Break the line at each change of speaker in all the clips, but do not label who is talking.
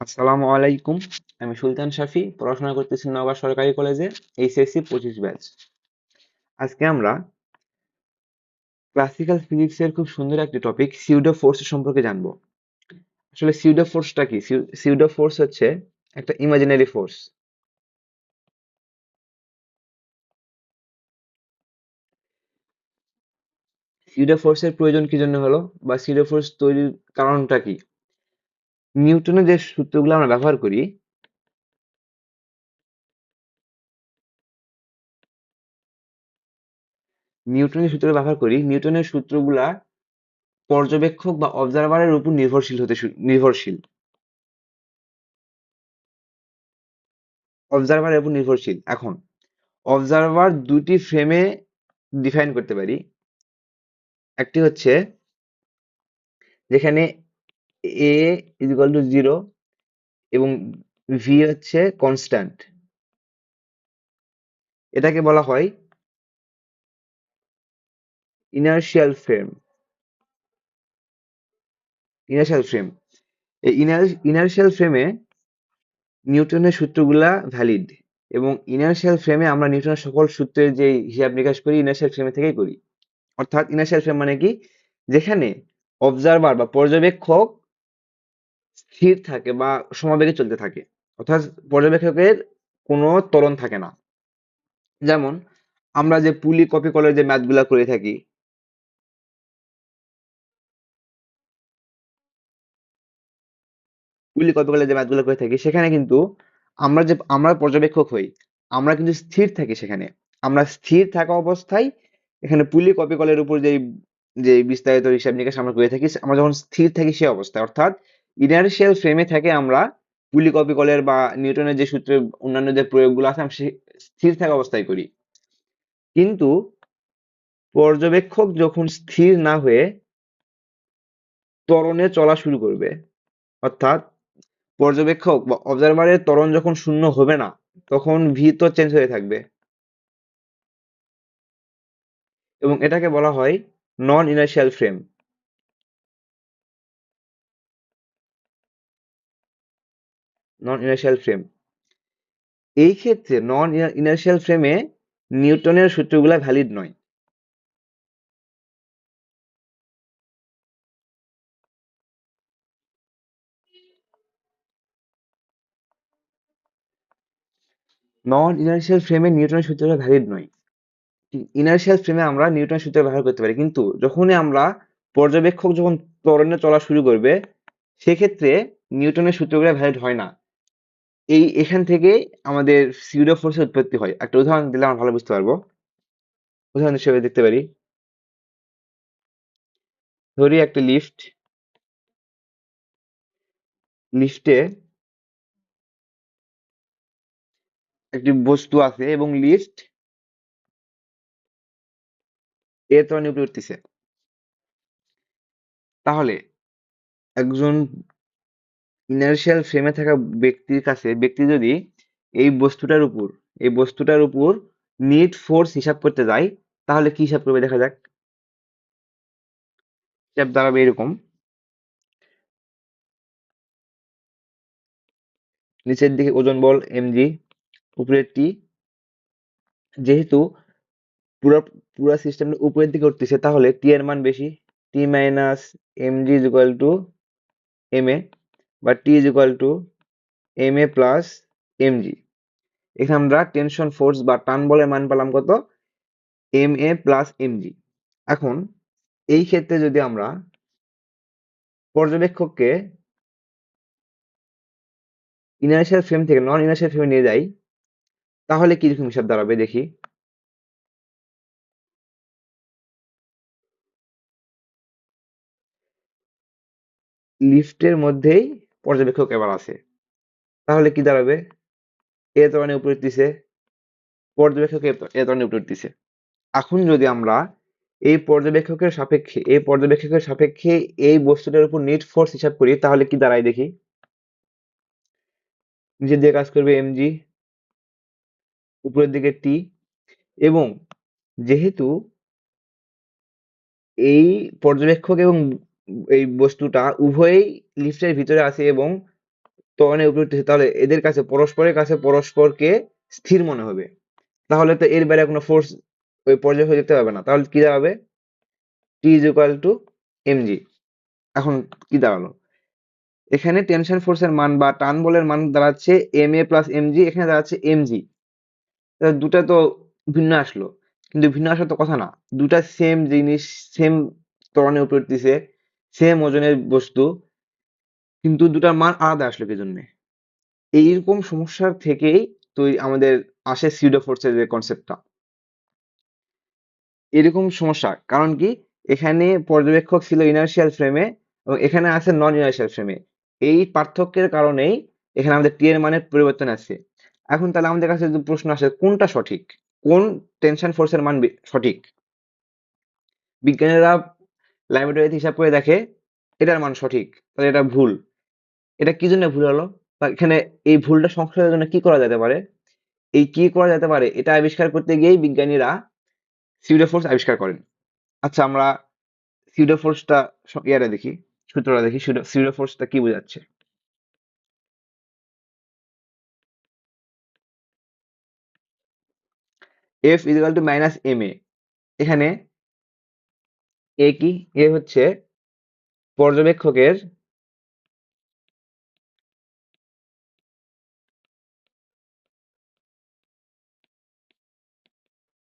আসসালামু আলাইকুম। আমি সুলতান শাফি, পড়াশোনা করতেছি নওগাঁ সরকারি কলেজে, এইচএসসি 25 ব্যাচ। আজকে আমরা ক্লাসিক্যাল ফিজিক্সের খুব সুন্দর একটি টপিক সিউডো ফোর্স সম্পর্কে জানবো। আসলে সিউডো ফোর্সটা কি? সিউডো ফোর্স হচ্ছে একটা ইমাজিনারি ফোর্স। সিউডো ফোর্সের প্রয়োজন কি জন্য হলো, বা সিউডো ফোর্স তৈরির কারণটা কি? নিউটনের যে সূত্রগুলো আমরা ব্যবহার করি, নিউটনের সূত্রগুলা পর্যবেক্ষক বা অবজারভারের উপর নির্ভরশীল। এখন অবজারভার দুটি ফ্রেমে ডিফাইন করতে পারি। একটি হচ্ছে যেখানে এ ইজ ইকুয়াল টু 0 এবং ভি হচ্ছে কনস্ট্যান্ট। এটাকে বলা হয় ইনার্শিয়াল ফ্রেম। ইনার্শিয়াল ফ্রেম এই ইনার্শিয়াল ফ্রেমে নিউটনের সূত্রগুলা ভ্যালিড, এবং ইনার্শিয়াল ফ্রেমে আমরা নিউটনের সকল সূত্রের যে হিসাব নিকাশ করি ইনার্শিয়াল ফ্রেমে থেকেই করি। অর্থাৎ ইনার্শিয়াল ফ্রেম মানে কি? যেখানে অবজারভার বা পর্যবেক্ষক স্থির থাকে বা সমবেগে চলতে থাকে, অর্থাৎ পর্যবেক্ষকের কোনো ত্বরণ থাকে না। যেমন আমরা যে পুলি কপি কলের যে ম্যাথ গুলা করে থাকি, সেখানে কিন্তু আমরা পর্যবেক্ষক হই, আমরা কিন্তু স্থির থাকি সেখানে। আমরা স্থির থাকা অবস্থায় এখানে পুলি কপি কলের উপর যে যে বিস্তারিত হিসাব নিকাশ আমরা করে থাকি, আমরা যখন স্থির থাকি সে অবস্থায়, অর্থাৎ ইনার্শিয়াল ফ্রেমে থেকে আমরা পুলি কপি কলের বা নিউটনের যে সূত্রের অন্যান্য যে প্রয়োগগুলো আছে আমরা স্থির থাকা অবস্থায় করি। কিন্তু পর্যবেক্ষক যখন স্থির না হয়ে ত্বরণে চলা শুরু করবে, অর্থাৎ পর্যবেক্ষক বা অবজারভারের ত্বরণ যখন শূন্য হবে না, তখন ভি তো চেঞ্জ হয়ে থাকবে, এবং এটাকে বলা হয় নন ইনার্শিয়াল ফ্রেম। নন ইনার্শিয়াল ফ্রেম এই ক্ষেত্রে নন ইনার্শিয়াল ফ্রেমে নিউটনের সূত্রগুলা ভ্যালিড নয়। নন ইনার্শিয়াল ফ্রেমে নিউটনের সূত্রগুলো ভ্যালিড নয়। ইনার্শিয়াল ফ্রেমে আমরা নিউটনের সূত্র ব্যবহার করতে পারি, কিন্তু যখনই আমরা পর্যবেক্ষক যখন ত্বরণে চলা শুরু করবে, সেক্ষেত্রে নিউটনের সূত্রগুলো ভ্যালিড হয় না। এখান থেকে আমাদের সিউডো ফোর্সের উৎপত্তি হয়। একটা উদাহরণ দিলে আমরা ভালো বুঝতে পারবো। উদাহরণ হিসেবে দেখতে পারি, ধরি একটা লিফটে একটি বস্তু আছে এবং লিফট এর ত্বরণে উপরে উঠতেছে। তাহলে একজন ইনার্শিয়াল ফ্রেমে থাকা ব্যক্তি যদি এই বস্তুটার উপর নিট ফোর্স হিসাব করতে যায়, তাহলে কি হিসাব করবে দেখা যাক। হিসাব দাঁড়াবে এরকম: নিচের দিকে ওজন বল mg, উপরের টি। যেহেতু পুরো পুরো সিস্টেমটা উপরের দিকে উঠতেছে, তাহলে টি এর মান বেশি। T minus mg is equal to ma, বা T is equal to ma plus mg। এখানে আমরা টেনশন ফোর্স বা টান বলের মান পেলাম কত? ma plus mg। এখন এই ক্ষেত্রে যদি আমরা পর্যবেক্ষককে ইনার্শিয়াল ফ্রেম থেকে নন ইনার্শিয়াল ফ্রেমে নিয়ে যাই, তাহলে কিরকম হিসাব দাঁড়াবে দেখি। লিফটের মধ্যেই পর্যবেক্ষক এবার আছে, তাহলে কি দাঁড়াবে? এ ত্বরণে উপরে উঠতেছে, পর্যবেক্ষক এ ত্বরণে উপরে উঠতেছে। এখন যদি আমরা এই পর্যবেক্ষকের সাপেক্ষে এই বস্তুটার উপর নিট ফোর্স হিসাব করি, তাহলে কি দাঁড়ায় দেখি। নিচের দিকে কাজ করবে mg, উপরের দিকে টি। এবং যেহেতু এই পর্যবেক্ষক এবং এই বস্তুটা উভয়ই লিফটের ভিতরে আছে, এবং ত্বরণে উপরে উঠতেছে, তাহলে এদের কাছে পরস্পরের কাছে পরস্পরকে স্থির মনে হবে। তাহলে তো এর বাইরে কোনো ফোর্স ওই পর্যবেক্ষক দেখতে পাবে না, তাহলে কি দাঁড়াবে? টি ইজ ইকুয়াল টু এমজি। এখন কি দাঁড়ালো? এখানে টেনশন ফোর্সের মান বা টান বলের মান দাঁড়াচ্ছে এম এ প্লাস এমজি, এখানে দাঁড়াচ্ছে এমজি। দুটা তো ভিন্ন আসলো, কিন্তু ভিন্ন আসার তো কথা না। দুটা সেম জিনিস, সেম ত্বরণে উপরে উঠতেছে, সেম ওজনের বস্তু, কিন্তু দুটার মান আলাদা আসলো কি জন্য? এইরকম সমস্যার থেকেই তো আমাদের আসে সিউডো ফোর্সের যে কনসেপ্টটা। এরকম সমস্যা কারণ কি, এখানে পর্যবেক্ষক ছিল ইনার্শিয়াল ফ্রেমে এবং এখানে আছে নন ইনার্শিয়াল ফ্রেমে। এই পার্থক্যের কারণেই এখানে আমাদের টি এর মানের পরিবর্তন আছে। এখন তাহলে আমাদের কাছে যদি প্রশ্ন আসে কোনটা সঠিক, কোন টেনশন ফোর্সের মান সঠিক, বিজ্ঞানীরা ল্যাবরেটরিতে হিসাব করে দেখে এটার মান সঠিক, তাহলে এটা ভুল। এটা কি জন্য ভুল হলো? বা এখানে এই ভুলটা সংশোধনের জন্য কি করা যেতে পারে? এই কি করা যেতে পারে এটা আবিষ্কার করতে গিয়েই বিজ্ঞানীরা সিউডো ফোর্স আবিষ্কার করেন। আচ্ছা, আমরা সিউডো ফোর্সটা ইয়াটা দেখি, সূত্রটা দেখি, সিউডো ফোর্সটা কি বোঝাচ্ছে। F equal to minus M A. এখানে এ কি? এ হচ্ছে পর্যবেক্ষকের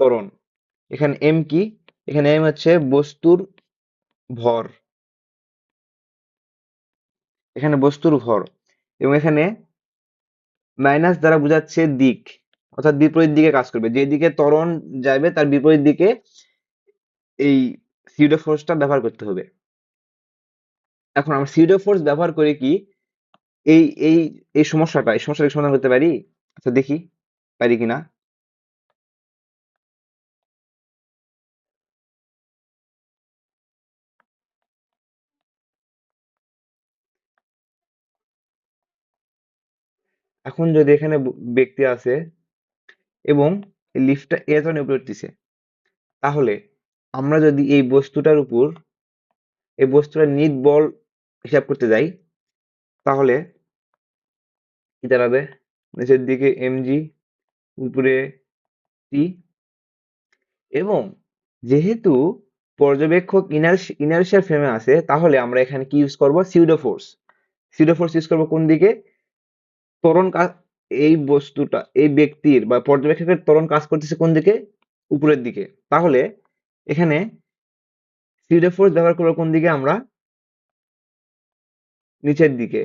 ত্বরণ। এখানে এম কি? এখানে এম হচ্ছে বস্তুর ভর, এখানে বস্তুর ভর, এবং এখানে মাইনাস দ্বারা বোঝাচ্ছে দিক, অর্থাৎ বিপরীত দিকে কাজ করবে, যেদিকে ত্বরণ যাবে তার বিপরীত দিকে এই সিউডো ফোর্সটা ব্যবহার করতে হবে। এখন আমরা সিউডো ফোর্স ব্যবহার করে কি এই এই এই সমস্যাটা সমাধান করতে পারি? আচ্ছা দেখি পারি কিনা। এখন যদি এখানে ব্যক্তি আছে এবং লিফটটা এ ধরনের উপরে উঠতেছে, তাহলে আমরা যদি এই বস্তুটার নিট বল হিসাব করতে যাই, তাহলে কি দাঁড়াবে? নিচের দিকে এমজি, উপরে টি। এবং যেহেতু পর্যবেক্ষক ইনার্শিয়াল ফ্রেমে আছে, তাহলে আমরা এখানে কি ইউজ করব? Pseudo force. Pseudo force use করবো কোন দিকে? ত্বরণ কাজ, এই বস্তুটা, এই ব্যক্তির বা পর্যবেক্ষকের ত্বরণ কাজ করতেছে কোন দিকে? উপরের দিকে। তাহলে এখানে সিউডো ফোর্স ব্যবহার করবো কোন দিকে আমরা? নিচের দিকে,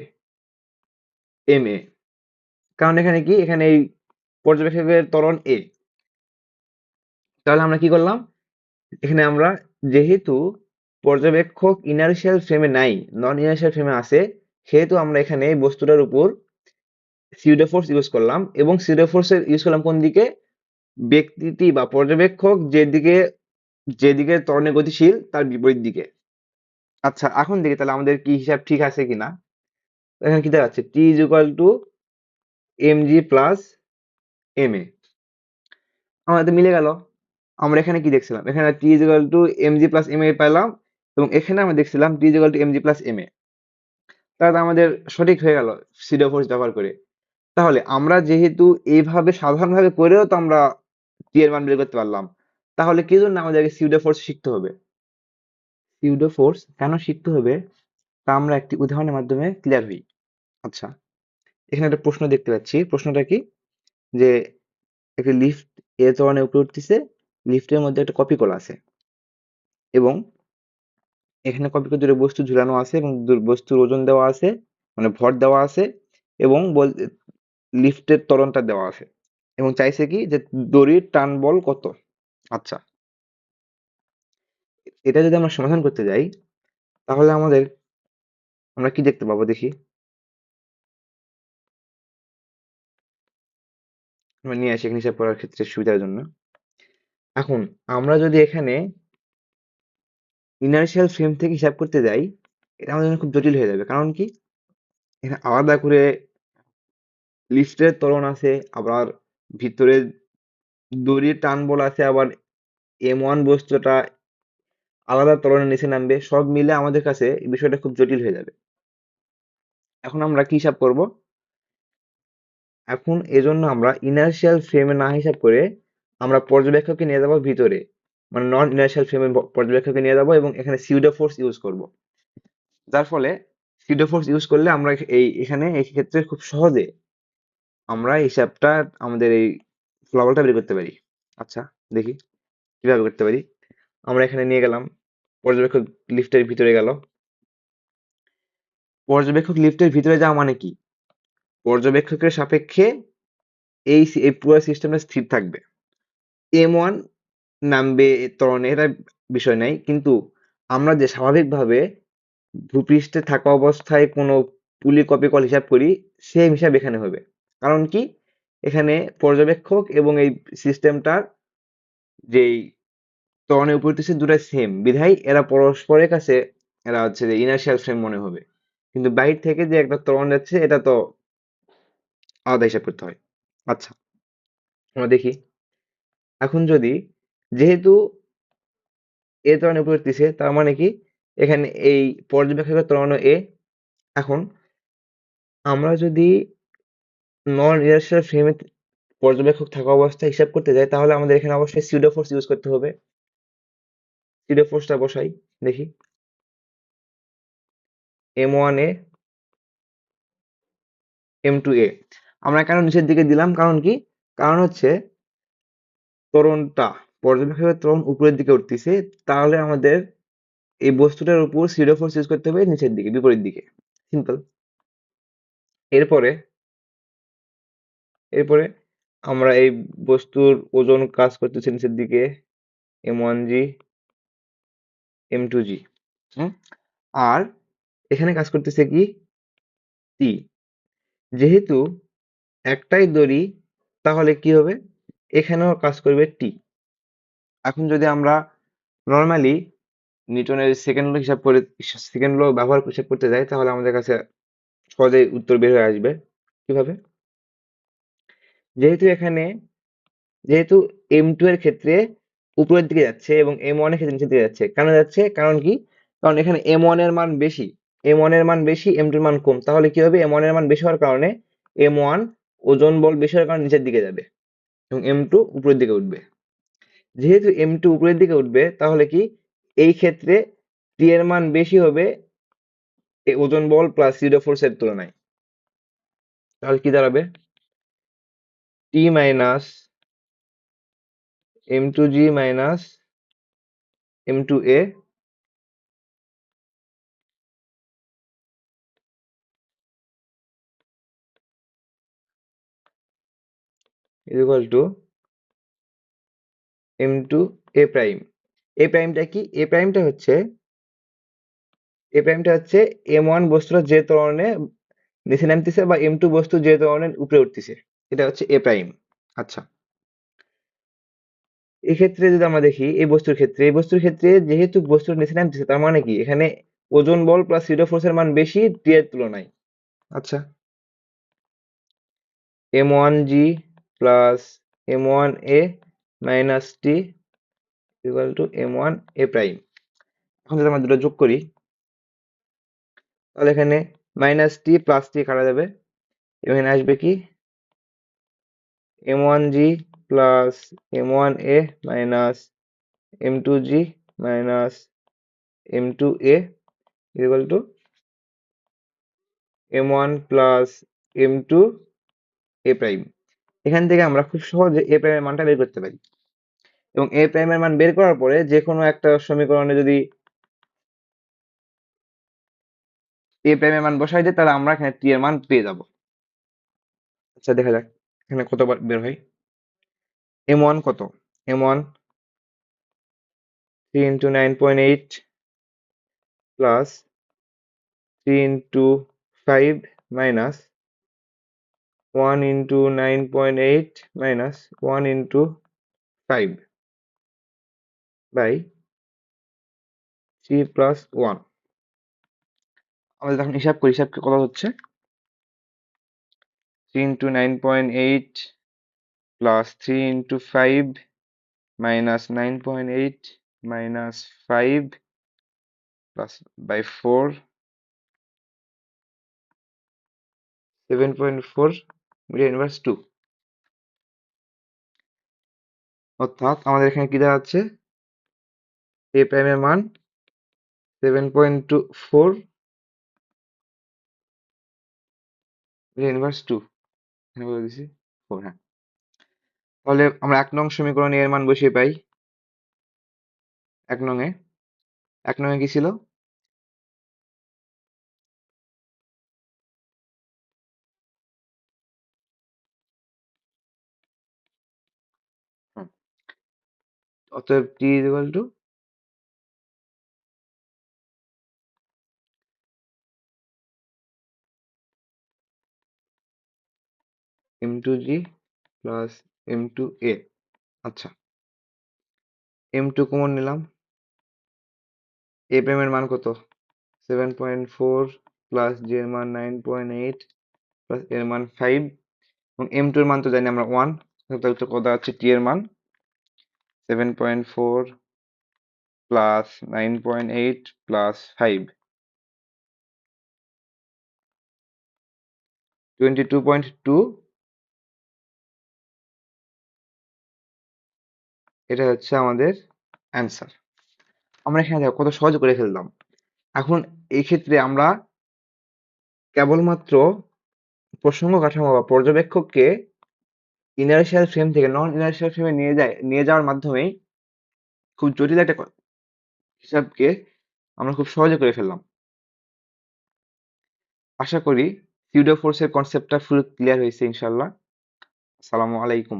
এম এ। কারণ এখানে কি, এখানে এই পর্যবেক্ষকের ত্বরণ এ। তাহলে আমরা কি করলাম? এখানে আমরা, যেহেতু পর্যবেক্ষক ইনার্শিয়াল ফ্রেমে নাই, নন ইনার্শিয়াল ফ্রেমে আছে, সেহেতু আমরা এখানে এই বস্তুটার উপর সিউডো ফোর্স ইউজ করলাম, এবং সিউডো ফোর্স ইউজ করলাম কোন দিকে? ব্যক্তিটি বা পর্যবেক্ষক যেদিকে যেদিকে ত্বরণে গতিশীল তার বিপরীত দিকে। আচ্ছা, এখন দেখি তাহলে আমাদের কি হিসাব ঠিক আছে কিনা। এখানে কি দেখাচ্ছে? T is equal to M G plus M A. আমাদের মিলে গেল। আমরা এখানে কি দেখছিলাম? এখানে T is equal to M G plus M A পেলাম, এবং এখানে আমরা দেখছিলাম T is equal to M G plus M A. তাহলে আমাদের সঠিক হয়ে গেল সিউডো ফোর্স ব্যবহার করে। তাহলে আমরা যেহেতু এইভাবে সাধারণভাবে করেও তো আমরা টি এর মান বের করতে পারলাম, তাহলে কি জন্য আমাদেরকে সিউডো ফোর্স শিখতে হবে? সিউডো ফোর্স কেন শিখতে হবে তা আমরা একটি উদাহরণের মাধ্যমে ক্লিয়ার হই। আচ্ছা, এখানে একটা প্রশ্ন দেখতে পাচ্ছি। প্রশ্নটা কি? যে একটি লিফট এ ত্বরণে উপরে উঠতেছে, লিফটের মধ্যে একটা কপি কলা আছে, এবং এখানে কপি করে দুটো বস্তু ঝুলানো আছে, এবং বস্তুর ওজন দেওয়া আছে, মানে ভর দেওয়া আছে, এবং লিফটের ত্বরণটা দেওয়া আছে, এবং চাইছে কি যে দড়ির টান বল কত। আচ্ছা, এটা যদি আমরা সমাধান করতে যাই, তাহলে আমরা কি দেখতে পাবো দেখি। আমরা নিয়ে আসি এখানে হিসাব করার ক্ষেত্রে সুবিধার জন্য। এখন আমরা যদি এখানে ইনার্শিয়াল ফ্রেম থেকে হিসাব করতে যাই, এটা আমাদের জন্য খুব জটিল হয়ে যাবে। কারণ কি, এখানে আলাদা করে লিফটের ত্বরণ আছে, আবার ভিতরে দড়ির টান বল আছে, আবার এম ওয়ান বস্তুটা আলাদা ত্বরণের নিচে নামবে, সব মিলে আমাদের কাছে এই বিষয়টা খুব জটিল হয়ে যাবে। এখন আমরা কি হিসাব করব? এখন এজন্য আমরা ইনার্শিয়াল ফ্রেমে না হিসাব করে আমরা পর্যবেক্ষককে নিয়ে যাবো ভিতরে, মানে নন ইনার্শিয়াল ফ্রেমে পর্যবেক্ষককে নিয়ে যাবো এবং এখানে সিউডো ফোর্স ইউজ করব। যার ফলে সিউডো ফোর্স ইউজ করলে আমরা এখানে এই ক্ষেত্রে খুব সহজে আমরা হিসাবটা আমাদের এই ফলাফলটা বের করতে পারি। আচ্ছা, দেখি কিভাবে করতে পারি। আমরা এখানে নিয়ে গেলাম, পর্যবেক্ষক লিফটের ভিতরে গেল। পর্যবেক্ষক লিফটের ভিতরে যাওয়া মানে কি? পর্যবেক্ষকের সাপেক্ষে এই পুরো সিস্টেমটা স্থির থাকবে। M1 নামবে ত্বরণে, এটা বিষয় নাই। কিন্তু আমরা যে স্বাভাবিকভাবে ভূপৃষ্ঠে থাকা অবস্থায় কোনো পুলি কপি কল হিসাব করি, সেম হিসাব এখানে হবে। কারণ কি? এখানে পর্যবেক্ষক এবং এই সিস্টেমটার যেই ত্বরণের উপর উঠতেছে দুটাই সেম, বিধায় এরা পরস্পরের কাছে এরা হচ্ছে যে ইনার্শিয়াল ফ্রেম মনে হবে। কিন্তু বাহির থেকে যে একটা ত্বরণ যাচ্ছে এটা তো আলাদা হিসাব করতে হয়। আচ্ছা, আমরা দেখি। এখন যদি, যেহেতু এ ত্বরণের উপর উঠতেছে, তার মানে কি এখানে এই পর্যবেক্ষকের ত্বরণও এ। এখন আমরা যদি নন ইনার্শিয়াল ফ্রেমে পর্যবেক্ষক থাকা অবস্থায় হিসাব করতে যাই, তাহলে আমাদের এখানে অবশ্যই সিউডো ফোর্স ইউজ করতে হবে। সিউডো ফোর্সটা বসাই, দেখি। M1 এ, M2 এ। আমরা কেন নিচের দিকে দিলাম? কারণ কি? কারণ হচ্ছে ত্বরণটা, পর্যবেক্ষকের ত্বরণ উপরের দিকে উঠতেছে, তাহলে আমাদের এই বস্তুটার উপর সিউডো ফোর্স ইউজ করতে হবে নিচের দিকে, বিপরীত দিকে। সিম্পল। এরপরে এরপরে আমরা এই বস্তুর ওজন কাজ করতেছে নিচের দিকে, M1G, M2G। হুম? আর এখানে কাজ করতেছে কি? T। যেহেতু একটাই দড়ি, তাহলে কি হবে? এখানেও কাজ করবে T। এখন যদি আমরা নরমালি নিউটনের সেকেন্ড ল হিসাব করে, সেকেন্ড ল ব্যবহার করে হিসাব করতে যাই, তাহলে আমাদের কাছে সহজেই উত্তর বের হয়ে আসবে। কিভাবে? যেহেতু এখানে, যেহেতু M2 এর ক্ষেত্রে উপরের দিকে যাচ্ছে এবং M1 এর ক্ষেত্রে নিচের দিকে যাচ্ছে। কেন যাচ্ছে? কারণ কি? কারণ এখানে M1 এর মান বেশি, M1 এর মান বেশি, M2 এর মান কম। তাহলে কি হবে? M1 এর মান বেশি হওয়ার কারণে M1 ওজন বল বেশি হওয়ার কারণে নিচের দিকে যাবে এবং M2 উপরের দিকে উঠবে। যেহেতু M2 উপরের দিকে উঠবে, তাহলে কি এই ক্ষেত্রে T এর মান বেশি হবে এই ওজন বল প্লাস সিউডো ফোর্স এর তুলনায়। তাহলে কি দাঁড়াবে? T minus M2G minus M2A is equal to M2A prime. A প্রাইমটা কি? A প্রাইমটা হচ্ছে M1 বস্তুটা যে ত্বরণে নিচে নামতেছে বা M2 বস্তু যে ত্বরণে উপরে উঠতেছে, এটা হচ্ছে A প্রাইম। আচ্ছা, এক্ষেত্রে যদি আমরা দেখি এই বস্তুর ক্ষেত্রে যেহেতু বস্তুর নিচে নামতেছে, তার মানে কি এখানে ওজন বল প্লাস সিউডো ফোর্স এর মান বেশি T এর তুলনায়। আচ্ছা, M1G plus M1A minus T equal to M1A prime. এখন যদি আমরা দুটো যোগ করি, তাহলে এখানে মাইনাস টি প্লাস টি কাটা যাবে। এখানে আসবে কি? M1G plus M1A minus M2G minus M2A equal to M1 plus M2A prime. এখান থেকে আমরা খুব সহজে A প্রাইমের মানটা বের করতে পারি এবং A প্রাইমের মান বের করার পরে যে কোনো একটা সমীকরণে যদি A প্রাইমের মান বসাই দিই, তাহলে আমরা এখানে T এর মান পেয়ে যাব। আচ্ছা, দেখা যাক এখানে কত বের হয়। M1 কত? M1 3 into 9.8 plus 3 into 5 minus 1 into 9.8 minus 1 into 5 by 3 plus 1। আমাদের এখন হিসাব করি, হিসাব কত হচ্ছে? 3 into 9.8 plus 3 into 5 minus 9.8 minus 5 plus by 4, 7.4 media inverse 2। অর্থাৎ আমাদের এখানে কি দেওয়া আছে, এ প্রাইমের মান 7.24 মিডিয়া ইনভার্স 2, এখানে বলে দিছি 4। হ্যাঁ, তাহলে আমরা 1 নং সমীকরণে এর মান বসিয়ে পাই। 1 নং-এ কি ছিল? হুম, অতএব t equal to m2g plus m2a। আচ্ছা, m2 কমন নিলাম। এ প্রাইমের মান কত? 7.4 প্লাস j এর মান 9.8 প্লাস এর মান 5 এবং m2 এর মান তো জানি আমরা 1। তাহলে তো কত আছে, t এর মান 7.4 প্লাস 9.8 প্লাস 5, 22.2। এটা হচ্ছে আমাদের অ্যান্সার। আমরা এখানে দেখো কত সহজ করে ফেললাম। এখন এই ক্ষেত্রে আমরা কেবলমাত্র প্রসঙ্গ কাঠামো বা পর্যবেক্ষককে ইনার্শিয়াল ফ্রেম থেকে নন ইনার্শিয়াল ফ্রেমে নিয়ে যাওয়ার মাধ্যমেই খুব জটিল একটা হিসাবকে আমরা খুব সহজে করে ফেললাম। আশা করি সিউডো ফোর্সের কনসেপ্টটা ফুল ক্লিয়ার হয়েছে ইনশাল্লাহ। আসসালামু আলাইকুম।